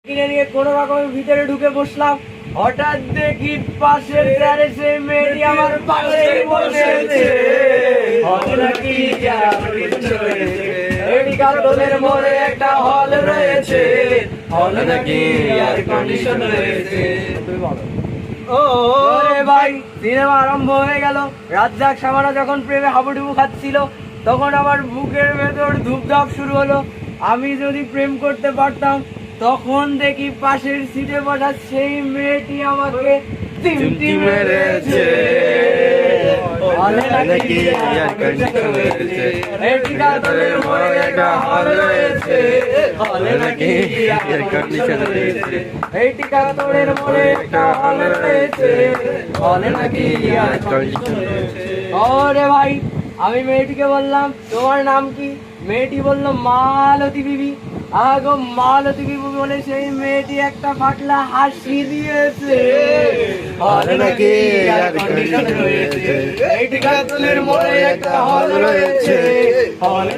কিনে নিয়ে কোনো রকমের ভিতরে ঢুকে বসলাম। হঠাৎ দেখি পাশের চেয়ারে সেই মেয়েটি আমার পাশেই বসেছে। হল নাকি এডিকাতলের মোড়ে একটা হল রয়েছে, হল নাকি এয়ার কন্ডিশন রয়েছে। ও রে ভাই, সিনেমা আরম্ভ হয়ে গেল। রাজ্জাক সামানা যখন প্রেমে হাবুডুবু খাচ্ছিল, তখন আমার বুকের ভেতর ধূপধাপ শুরু হলো। আমি যদি প্রেম করতে পারতাম, তখন দেখি পাশের সিটে বসা সেই মেয়েটি আমাকে চিমটি মেরেছে। হলে নাকি এয়ার কন্ডিশন রয়েছে, এডিকাতলের মোড়ে একটা হল রয়েছে, হলে নাকি এয়ার কন্ডিশন রয়েছে, এডিকাতলের মোড়ে একটা হল রয়েছে, হলে নাকি এয়ার কন্ডিশন রয়েছে। ওরে ভাই, আমি মেয়েটিকে বললাম তোমার নাম কি? মেয়েটি বলল মালতী বিবি। আগো মালতী বিবি বলে সেই মেয়েটি একটা পাতলা হাসি দিয়েছে। হলে নাকি এয়ার কন্ডিশন রয়েছে, এডিকাতলের মোড়ে একটা হল রয়েছে, হলে